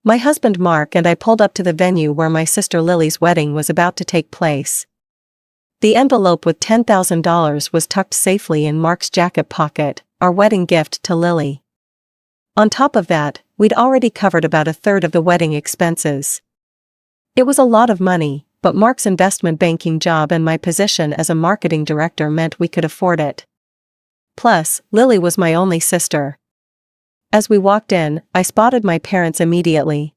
My husband Mark and I pulled up to the venue where my sister Lily's wedding was about to take place. The envelope with $10,000 was tucked safely in Mark's jacket pocket, our wedding gift to Lily. On top of that, we'd already covered about a third of the wedding expenses. It was a lot of money, but Mark's investment banking job and my position as a marketing director meant we could afford it. Plus, Lily was my only sister. As we walked in, I spotted my parents immediately.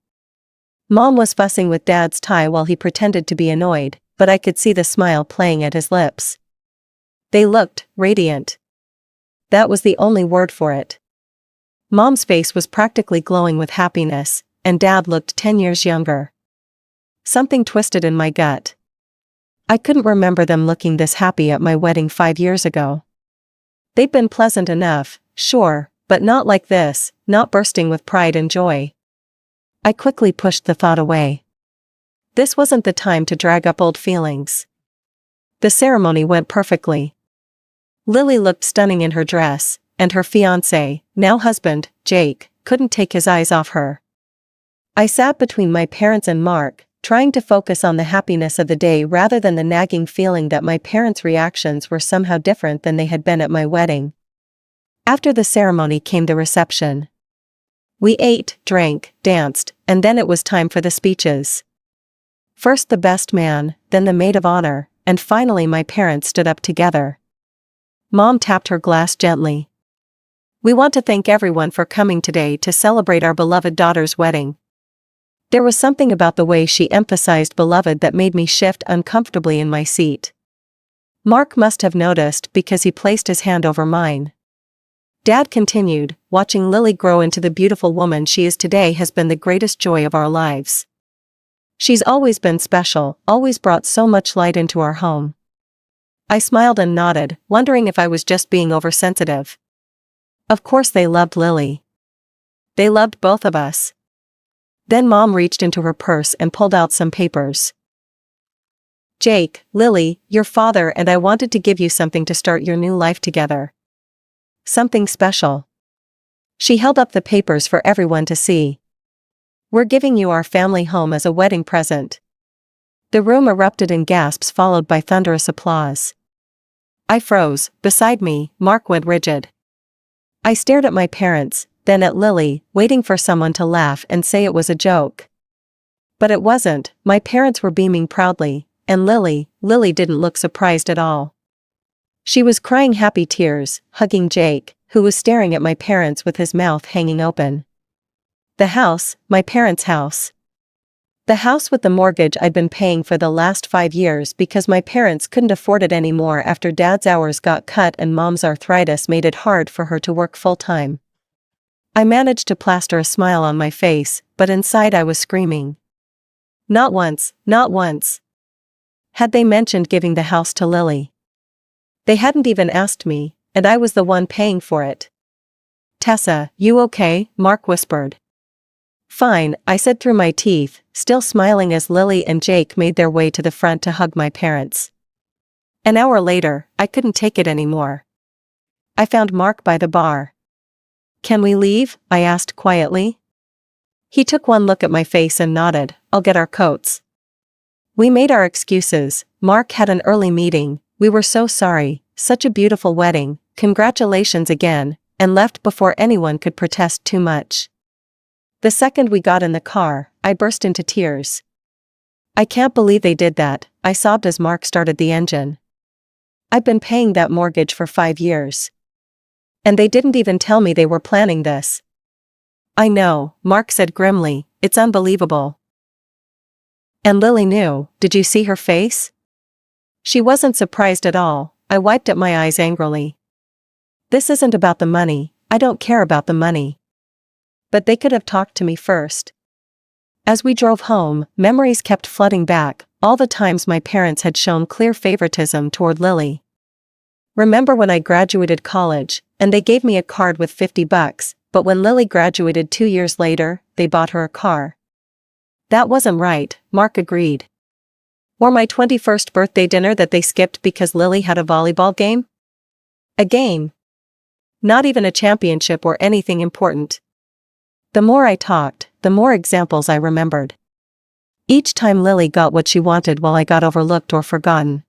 Mom was fussing with Dad's tie while he pretended to be annoyed, but I could see the smile playing at his lips. They looked radiant. That was the only word for it. Mom's face was practically glowing with happiness, and Dad looked 10 years younger. Something twisted in my gut. I couldn't remember them looking this happy at my wedding 5 years ago. They'd been pleasant enough, sure, but not like this, not bursting with pride and joy. I quickly pushed the thought away. This wasn't the time to drag up old feelings. The ceremony went perfectly. Lily looked stunning in her dress, and her fiancé, now husband, Jake, couldn't take his eyes off her. I sat between my parents and Mark, trying to focus on the happiness of the day rather than the nagging feeling that my parents' reactions were somehow different than they had been at my wedding. After the ceremony came the reception. We ate, drank, danced, and then it was time for the speeches. First the best man, then the maid of honor, and finally my parents stood up together. Mom tapped her glass gently. "We want to thank everyone for coming today to celebrate our beloved daughter's wedding." There was something about the way she emphasized beloved that made me shift uncomfortably in my seat. Mark must have noticed because he placed his hand over mine. Dad continued, "Watching Lily grow into the beautiful woman she is today has been the greatest joy of our lives. She's always been special, always brought so much light into our home." I smiled and nodded, wondering if I was just being oversensitive. Of course they loved Lily. They loved both of us. Then Mom reached into her purse and pulled out some papers. "Jake, Lily, your father and I wanted to give you something to start your new life together. Something special." She held up the papers for everyone to see. "We're giving you our family home as a wedding present." The room erupted in gasps followed by thunderous applause. I froze. Beside me, Mark went rigid. I stared at my parents, then at Lily, waiting for someone to laugh and say it was a joke. But it wasn't. My parents were beaming proudly, and Lily didn't look surprised at all. She was crying happy tears, hugging Jake, who was staring at my parents with his mouth hanging open. The house, my parents' house. The house with the mortgage I'd been paying for the last 5 years because my parents couldn't afford it anymore after Dad's hours got cut and Mom's arthritis made it hard for her to work full-time. I managed to plaster a smile on my face, but inside I was screaming. Not once, not once. Had they mentioned giving the house to Lily? They hadn't even asked me, and I was the one paying for it. "Tessa, you okay?" Mark whispered. "Fine," I said through my teeth, still smiling as Lily and Jake made their way to the front to hug my parents. An hour later, I couldn't take it anymore. I found Mark by the bar. "Can we leave?" I asked quietly. He took one look at my face and nodded. "I'll get our coats." We made our excuses. Mark had an early meeting, we were so sorry, such a beautiful wedding, congratulations again, and left before anyone could protest too much. The second we got in the car, I burst into tears. "I can't believe they did that," I sobbed as Mark started the engine. "I've been paying that mortgage for 5 years. And they didn't even tell me they were planning this." "I know," Mark said grimly, "it's unbelievable." "And Lily knew, did you see her face?" "She wasn't surprised at all," I wiped at my eyes angrily. "This isn't about the money, I don't care about the money. But they could have talked to me first." As we drove home, memories kept flooding back, all the times my parents had shown clear favoritism toward Lily. Remember when I graduated college, and they gave me a card with $50, but when Lily graduated 2 years later, they bought her a car. That wasn't right, Mark agreed. Or my 21st birthday dinner that they skipped because Lily had a volleyball game? A game. Not even a championship or anything important. The more I talked, the more examples I remembered. Each time Lily got what she wanted while I got overlooked or forgotten.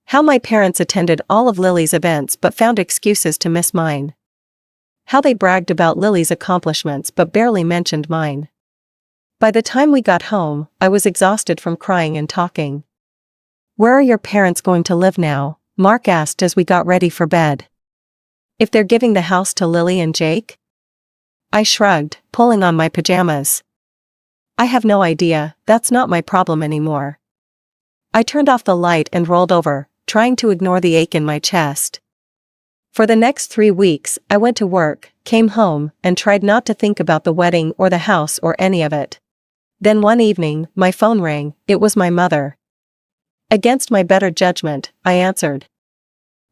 How my parents attended all of Lily's events but found excuses to miss mine. How they bragged about Lily's accomplishments but barely mentioned mine. By the time we got home, I was exhausted from crying and talking. "Where are your parents going to live now?" Mark asked as we got ready for bed. "If they're giving the house to Lily and Jake?" I shrugged, pulling on my pajamas. "I have no idea, that's not my problem anymore." I turned off the light and rolled over, trying to ignore the ache in my chest. For the next 3 weeks, I went to work, came home, and tried not to think about the wedding or the house or any of it. Then one evening, my phone rang. It was my mother. Against my better judgment, I answered.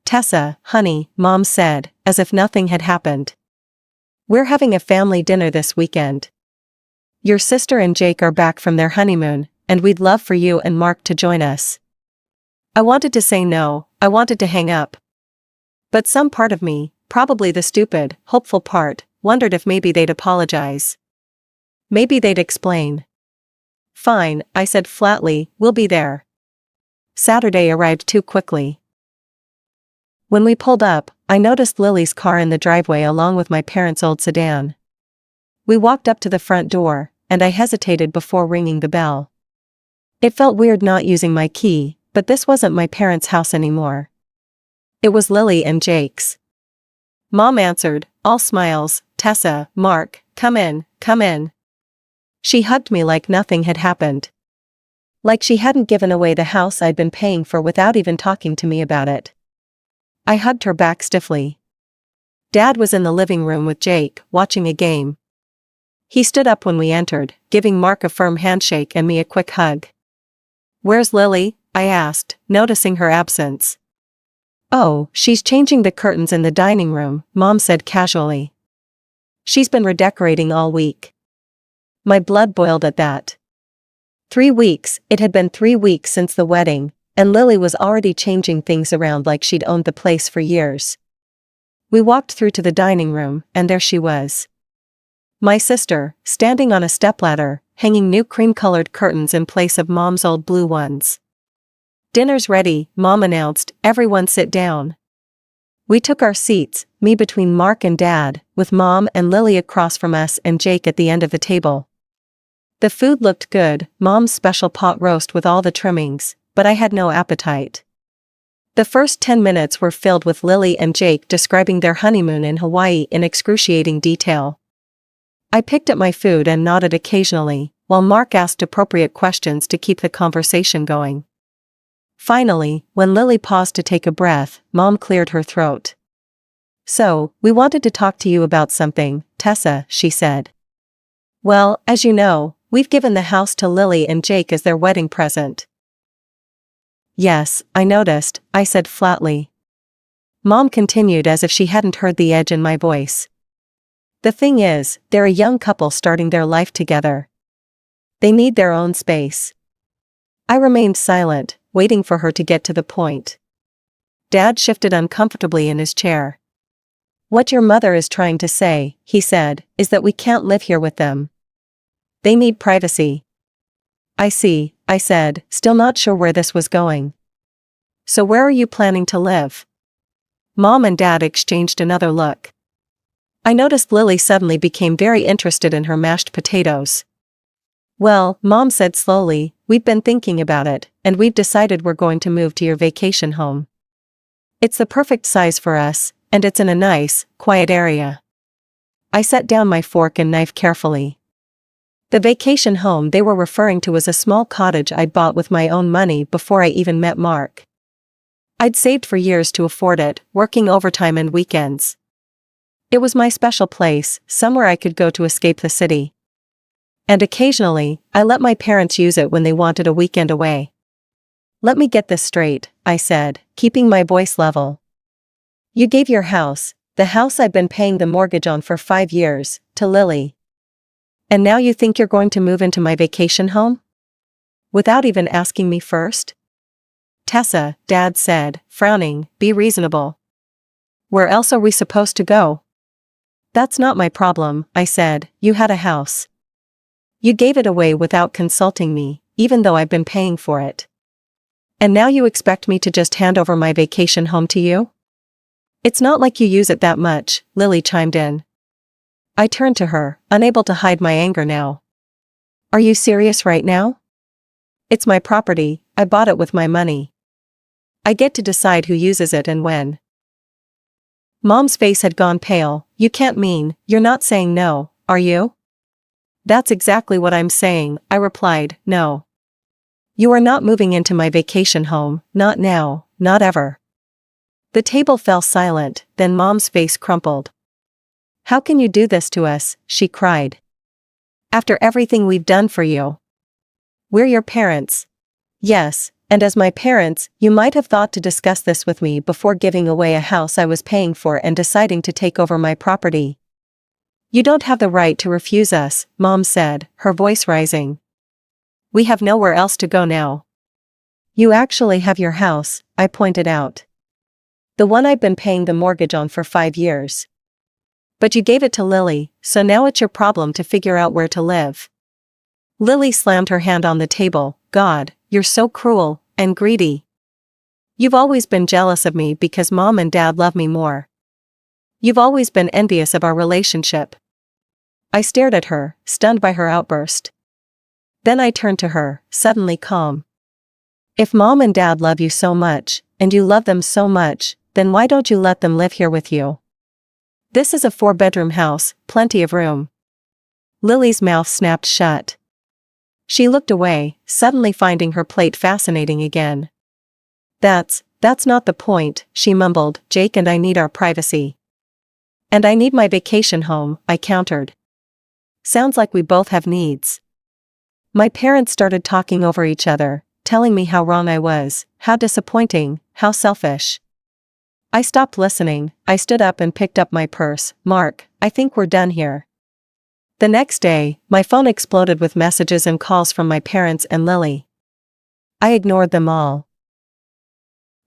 "Tessa, honey," Mom said, as if nothing had happened. "We're having a family dinner this weekend. Your sister and Jake are back from their honeymoon, and we'd love for you and Mark to join us." I wanted to say no, I wanted to hang up. But some part of me, probably the stupid, hopeful part, wondered if maybe they'd apologize. Maybe they'd explain. "Fine," I said flatly, "we'll be there." Saturday arrived too quickly. When we pulled up, I noticed Lily's car in the driveway along with my parents' old sedan. We walked up to the front door, and I hesitated before ringing the bell. It felt weird not using my key, but this wasn't my parents' house anymore. It was Lily and Jake's. Mom answered, all smiles. "Tessa, Mark, come in, come in." She hugged me like nothing had happened. Like she hadn't given away the house I'd been paying for without even talking to me about it. I hugged her back stiffly. Dad was in the living room with Jake, watching a game. He stood up when we entered, giving Mark a firm handshake and me a quick hug. "Where's Lily?" I asked, noticing her absence. "Oh, she's changing the curtains in the dining room," Mom said casually. "She's been redecorating all week." My blood boiled at that. 3 weeks, it had been 3 weeks since the wedding, and Lily was already changing things around like she'd owned the place for years. We walked through to the dining room, and there she was. My sister, standing on a stepladder, hanging new cream-colored curtains in place of Mom's old blue ones. "Dinner's ready," Mom announced, "everyone sit down." We took our seats, me between Mark and Dad, with Mom and Lily across from us and Jake at the end of the table. The food looked good, Mom's special pot roast with all the trimmings, but I had no appetite. The first 10 minutes were filled with Lily and Jake describing their honeymoon in Hawaii in excruciating detail. I picked at my food and nodded occasionally, while Mark asked appropriate questions to keep the conversation going. Finally, when Lily paused to take a breath, Mom cleared her throat. "So, we wanted to talk to you about something, Tessa," she said. "Well, as you know, we've given the house to Lily and Jake as their wedding present." "Yes, I noticed," I said flatly. Mom continued as if she hadn't heard the edge in my voice. "The thing is, they're a young couple starting their life together. They need their own space." I remained silent, waiting for her to get to the point. Dad shifted uncomfortably in his chair. "What your mother is trying to say," he said, "is that we can't live here with them. They need privacy." "I see," I said, still not sure where this was going. "So where are you planning to live?" Mom and Dad exchanged another look. I noticed Lily suddenly became very interested in her mashed potatoes. "Well," Mom said slowly, "we've been thinking about it, and we've decided we're going to move to your vacation home. It's the perfect size for us, and it's in a nice, quiet area." I set down my fork and knife carefully. The vacation home they were referring to was a small cottage I'd bought with my own money before I even met Mark. I'd saved for years to afford it, working overtime and weekends. It was my special place, somewhere I could go to escape the city. And occasionally, I let my parents use it when they wanted a weekend away. "Let me get this straight," I said, keeping my voice level. "You gave your house, the house I've been paying the mortgage on for 5 years, to Lily. And now you think you're going to move into my vacation home? Without even asking me first?" "Tessa," Dad said, frowning, "be reasonable. Where else are we supposed to go?" "That's not my problem," I said, "you had a house. You gave it away without consulting me, even though I've been paying for it. And now you expect me to just hand over my vacation home to you? It's not like you use it that much, Lily chimed in. I turned to her, unable to hide my anger now. Are you serious right now? It's my property, I bought it with my money. I get to decide who uses it and when. Mom's face had gone pale. You can't mean, you're not saying no, are you? That's exactly what I'm saying, I replied, no. You are not moving into my vacation home, not now, not ever. The table fell silent, then Mom's face crumpled. How can you do this to us, she cried. After everything we've done for you. We're your parents. Yes, and as my parents, you might have thought to discuss this with me before giving away a house I was paying for and deciding to take over my property. You don't have the right to refuse us, Mom said, her voice rising. We have nowhere else to go now. You actually have your house, I pointed out. The one I've been paying the mortgage on for 5 years. But you gave it to Lily, so now it's your problem to figure out where to live. Lily slammed her hand on the table. God, you're so cruel and greedy. You've always been jealous of me because Mom and Dad love me more. You've always been envious of our relationship. I stared at her, stunned by her outburst. Then I turned to her, suddenly calm. If Mom and Dad love you so much, and you love them so much, then why don't you let them live here with you? This is a 4-bedroom house, plenty of room. Lily's mouth snapped shut. She looked away, suddenly finding her plate fascinating again. That's not the point, she mumbled. Jake and I need our privacy. And I need my vacation home, I countered. Sounds like we both have needs. My parents started talking over each other, telling me how wrong I was, how disappointing, how selfish. I stopped listening. I stood up and picked up my purse. Mark, I think we're done here. The next day, my phone exploded with messages and calls from my parents and Lily. I ignored them all.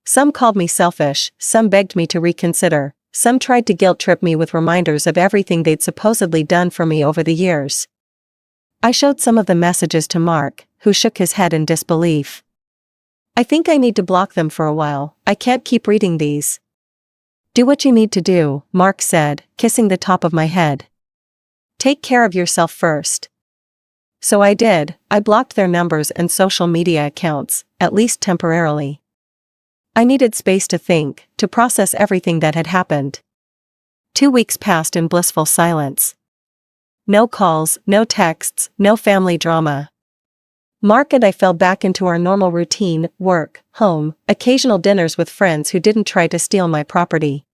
Some called me selfish, some begged me to reconsider, some tried to guilt-trip me with reminders of everything they'd supposedly done for me over the years. I showed some of the messages to Mark, who shook his head in disbelief. I think I need to block them for a while. I can't keep reading these. Do what you need to do, Mark said, kissing the top of my head. Take care of yourself first. So I did. I blocked their numbers and social media accounts, at least temporarily. I needed space to think, to process everything that had happened. 2 weeks passed in blissful silence. No calls, no texts, no family drama. Mark and I fell back into our normal routine, work, home, occasional dinners with friends who didn't try to steal my property.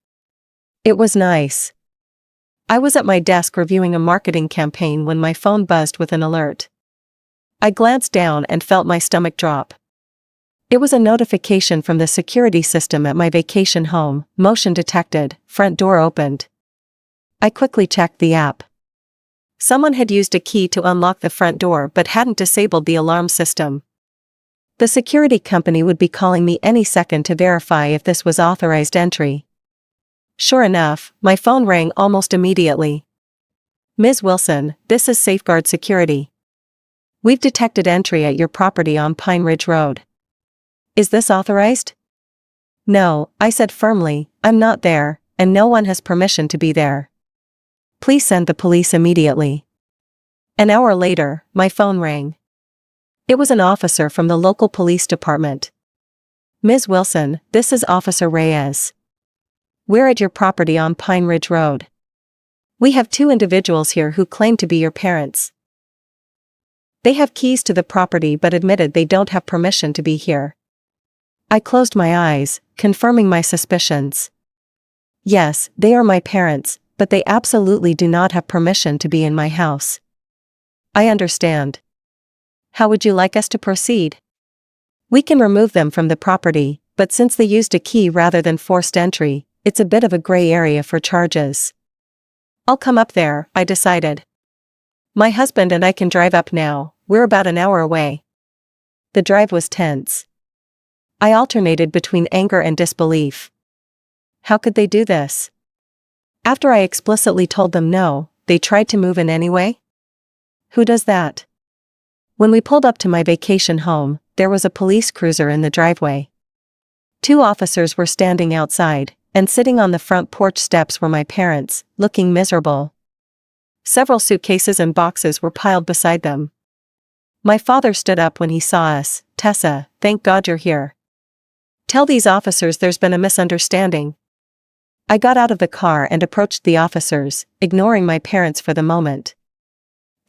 It was nice. I was at my desk reviewing a marketing campaign when my phone buzzed with an alert. I glanced down and felt my stomach drop. It was a notification from the security system at my vacation home. Motion detected, front door opened. I quickly checked the app. Someone had used a key to unlock the front door but hadn't disabled the alarm system. The security company would be calling me any second to verify if this was authorized entry. Sure enough, my phone rang almost immediately. Ms. Wilson, this is Safeguard Security. We've detected entry at your property on Pine Ridge Road. Is this authorized? No, I said firmly, I'm not there, and no one has permission to be there. Please send the police immediately. An hour later, my phone rang. It was an officer from the local police department. Ms. Wilson, this is Officer Reyes. We're at your property on Pine Ridge Road. We have 2 individuals here who claim to be your parents. They have keys to the property but admitted they don't have permission to be here. I closed my eyes, confirming my suspicions. Yes, they are my parents, but they absolutely do not have permission to be in my house. I understand. How would you like us to proceed? We can remove them from the property, but since they used a key rather than forced entry, it's a bit of a gray area for charges. I'll come up there, I decided. My husband and I can drive up now, we're about an hour away. The drive was tense. I alternated between anger and disbelief. How could they do this? After I explicitly told them no, they tried to move in anyway? Who does that? When we pulled up to my vacation home, there was a police cruiser in the driveway. 2 officers were standing outside, and sitting on the front porch steps were my parents, looking miserable. Several suitcases and boxes were piled beside them. My father stood up when he saw us. "Tessa, thank God you're here. Tell these officers there's been a misunderstanding." I got out of the car and approached the officers, ignoring my parents for the moment.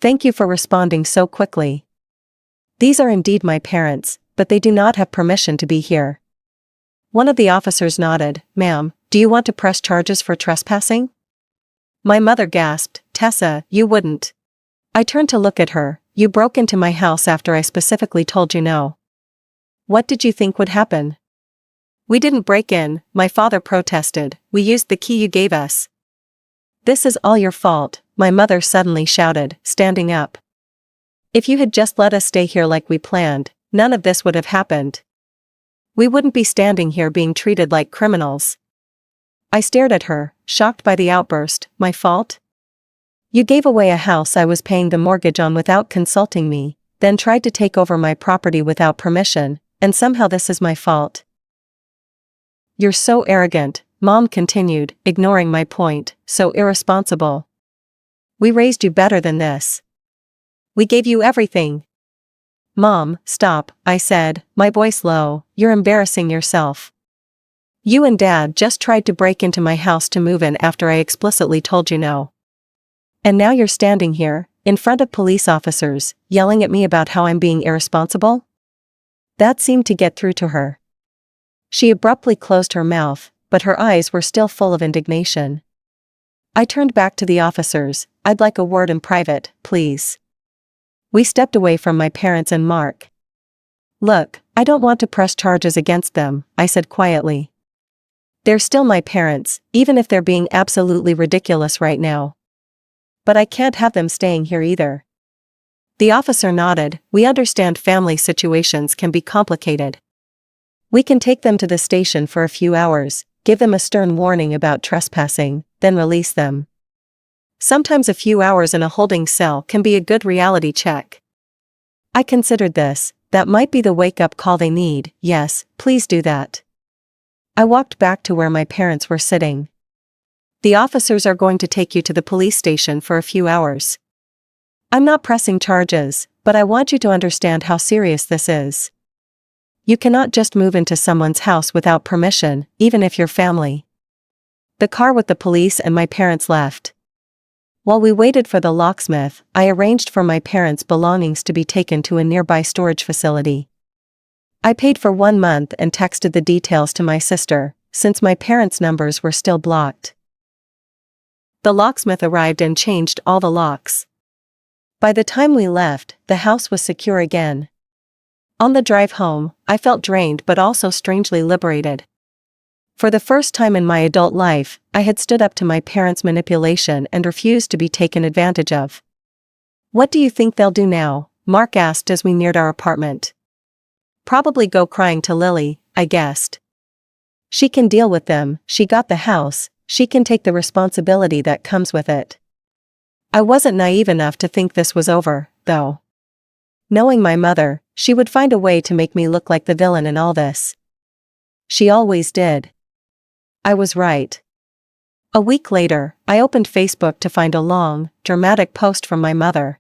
"Thank you for responding so quickly. These are indeed my parents, but they do not have permission to be here." One of the officers nodded. "Ma'am, do you want to press charges for trespassing?" My mother gasped. "Tessa, you wouldn't." I turned to look at her. "You broke into my house after I specifically told you no. What did you think would happen?" "We didn't break in," my father protested. "We used the key you gave us." "This is all your fault," my mother suddenly shouted, standing up. "If you had just let us stay here like we planned, none of this would have happened. We wouldn't be standing here being treated like criminals." I stared at her, shocked by the outburst. "My fault? You gave away a house I was paying the mortgage on without consulting me, then tried to take over my property without permission, and somehow this is my fault." "You're so arrogant," Mom continued, ignoring my point, "so irresponsible. We raised you better than this. We gave you everything." "Mom, stop," I said, my voice low. "You're embarrassing yourself. You and Dad just tried to break into my house to move in after I explicitly told you no. And now you're standing here, in front of police officers, yelling at me about how I'm being irresponsible?" That seemed to get through to her. She abruptly closed her mouth, but her eyes were still full of indignation. I turned back to the officers. "I'd like a word in private, please." We stepped away from my parents and Mark. "Look, I don't want to press charges against them," I said quietly. "They're still my parents, even if they're being absolutely ridiculous right now. But I can't have them staying here either." The officer nodded. "We understand family situations can be complicated. We can take them to the station for a few hours, give them a stern warning about trespassing, then release them. Sometimes a few hours in a holding cell can be a good reality check." I considered this. That might be the wake-up call they need. "Yes, please do that." I walked back to where my parents were sitting. "The officers are going to take you to the police station for a few hours. I'm not pressing charges, but I want you to understand how serious this is. You cannot just move into someone's house without permission, even if you're family." The car with the police and my parents left. While we waited for the locksmith, I arranged for my parents' belongings to be taken to a nearby storage facility. I paid for 1 month and texted the details to my sister, since my parents' numbers were still blocked. The locksmith arrived and changed all the locks. By the time we left, the house was secure again. On the drive home, I felt drained but also strangely liberated. For the first time in my adult life, I had stood up to my parents' manipulation and refused to be taken advantage of. "What do you think they'll do now?" Mark asked as we neared our apartment. "Probably go crying to Lily," I guessed. "She can deal with them, she got the house, she can take the responsibility that comes with it." I wasn't naive enough to think this was over, though. Knowing my mother, she would find a way to make me look like the villain in all this. She always did. I was right. A week later, I opened Facebook to find a long, dramatic post from my mother.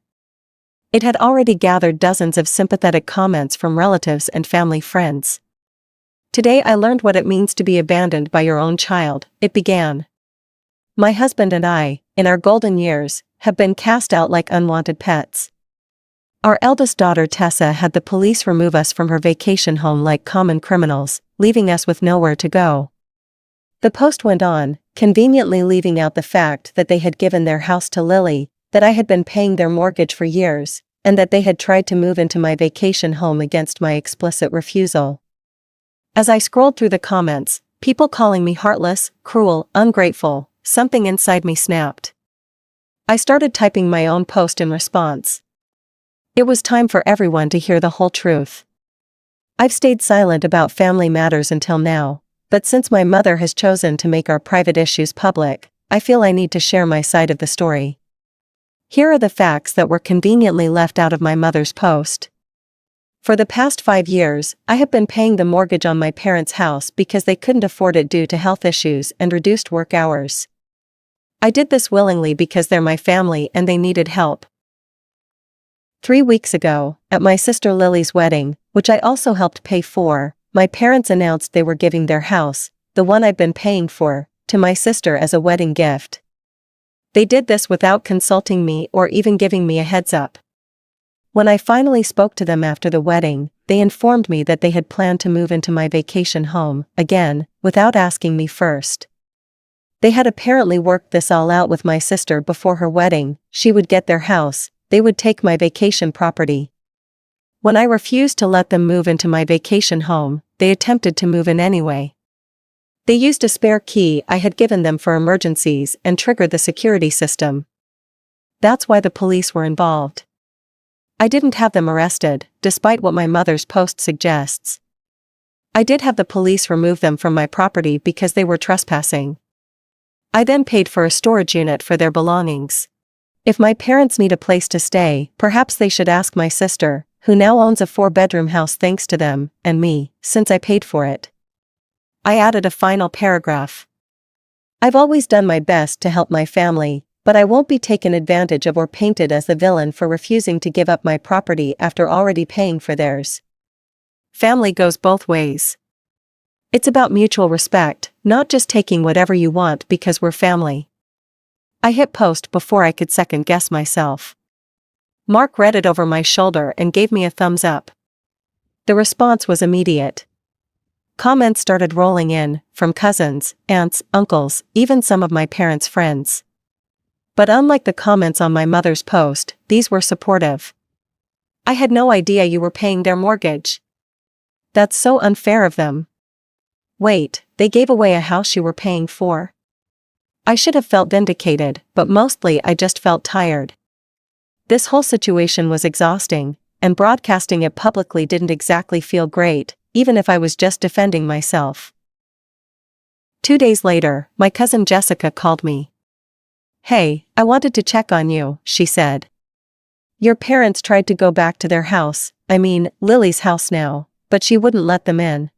It had already gathered dozens of sympathetic comments from relatives and family friends. "Today I learned what it means to be abandoned by your own child," it began. "My husband and I, in our golden years, have been cast out like unwanted pets. Our eldest daughter Tessa had the police remove us from her vacation home like common criminals, leaving us with nowhere to go." The post went on, conveniently leaving out the fact that they had given their house to Lily, that I had been paying their mortgage for years, and that they had tried to move into my vacation home against my explicit refusal. As I scrolled through the comments, people calling me heartless, cruel, ungrateful, something inside me snapped. I started typing my own post in response. It was time for everyone to hear the whole truth. I've stayed silent about family matters until now, but since my mother has chosen to make our private issues public, I feel I need to share my side of the story. Here are the facts that were conveniently left out of my mother's post. For the past 5 years, I have been paying the mortgage on my parents' house because they couldn't afford it due to health issues and reduced work hours. I did this willingly because they're my family and they needed help. 3 weeks ago, at my sister Lily's wedding, which I also helped pay for, my parents announced they were giving their house, the one I've been paying for, to my sister as a wedding gift. They did this without consulting me or even giving me a heads up. When I finally spoke to them after the wedding, they informed me that they had planned to move into my vacation home, again, without asking me first. They had apparently worked this all out with my sister before her wedding. She would get their house, they would take my vacation property. When I refused to let them move into my vacation home, they attempted to move in anyway. They used a spare key I had given them for emergencies and triggered the security system. That's why the police were involved. I didn't have them arrested, despite what my mother's post suggests. I did have the police remove them from my property because they were trespassing. I then paid for a storage unit for their belongings. If my parents need a place to stay, perhaps they should ask my sister, who now owns a 4-bedroom house thanks to them, and me, since I paid for it. I added a final paragraph. I've always done my best to help my family, but I won't be taken advantage of or painted as the villain for refusing to give up my property after already paying for theirs. Family goes both ways. It's about mutual respect, not just taking whatever you want because we're family. I hit post before I could second guess myself. Mark read it over my shoulder and gave me a thumbs up. The response was immediate. Comments started rolling in, from cousins, aunts, uncles, even some of my parents' friends. But unlike the comments on my mother's post, these were supportive. I had no idea you were paying their mortgage. That's so unfair of them. Wait, they gave away a house you were paying for? I should have felt vindicated, but mostly I just felt tired. This whole situation was exhausting, and broadcasting it publicly didn't exactly feel great, even if I was just defending myself. 2 days later, my cousin Jessica called me. "Hey, I wanted to check on you," she said. "Your parents tried to go back to their house, Lily's house now, but she wouldn't let them in."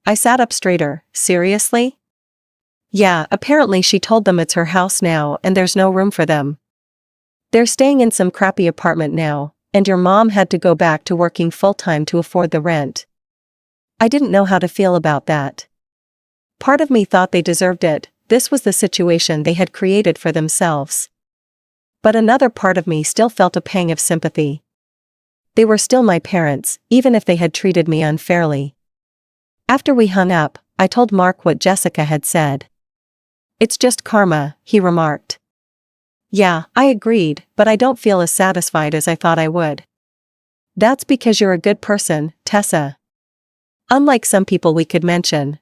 I sat up straighter. Seriously? Yeah, apparently she told them it's her house now and there's no room for them. They're staying in some crappy apartment now, and your mom had to go back to working full-time to afford the rent. I didn't know how to feel about that. Part of me thought they deserved it. This was the situation they had created for themselves. But another part of me still felt a pang of sympathy. They were still my parents, even if they had treated me unfairly. After we hung up, I told Mark what Jessica had said. "It's just karma," he remarked. Yeah, I agreed, but I don't feel as satisfied as I thought I would. That's because you're a good person, Tessa. Unlike some people we could mention.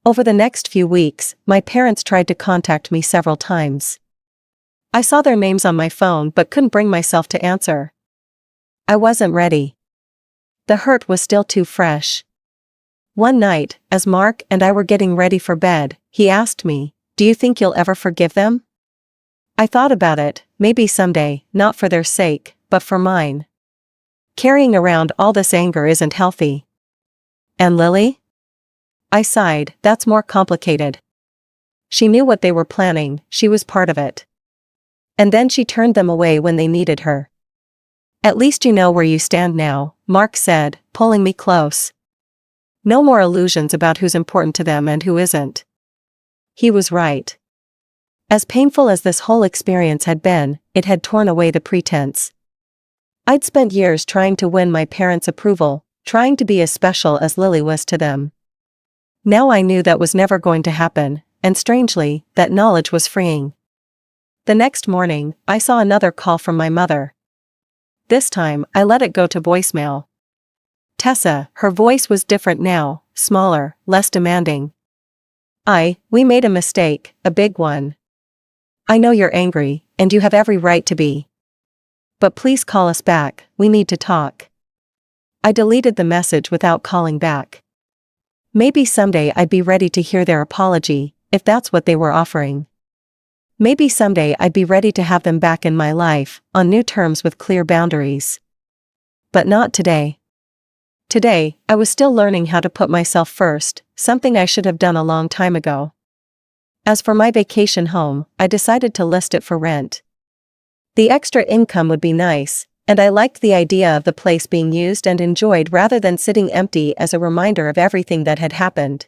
Over the next few weeks, my parents tried to contact me several times. I saw their names on my phone but couldn't bring myself to answer. I wasn't ready. The hurt was still too fresh. One night, as Mark and I were getting ready for bed, he asked me, "Do you think you'll ever forgive them?" I thought about it, maybe someday, not for their sake, but for mine. Carrying around all this anger isn't healthy. And Lily? I sighed, that's more complicated. She knew what they were planning, she was part of it. And then she turned them away when they needed her. "At least you know where you stand now," Mark said, pulling me close. "No more illusions about who's important to them and who isn't." He was right. As painful as this whole experience had been, it had torn away the pretense. I'd spent years trying to win my parents' approval, trying to be as special as Lily was to them. Now I knew that was never going to happen, and strangely, that knowledge was freeing. The next morning, I saw another call from my mother. This time, I let it go to voicemail. Tessa, her voice was different now, smaller, less demanding. We made a mistake, a big one. I know you're angry, and you have every right to be. But please call us back, we need to talk. I deleted the message without calling back. Maybe someday I'd be ready to hear their apology, if that's what they were offering. Maybe someday I'd be ready to have them back in my life, on new terms with clear boundaries. But not today. Today, I was still learning how to put myself first, something I should have done a long time ago. As for my vacation home, I decided to list it for rent. The extra income would be nice, and I liked the idea of the place being used and enjoyed rather than sitting empty as a reminder of everything that had happened.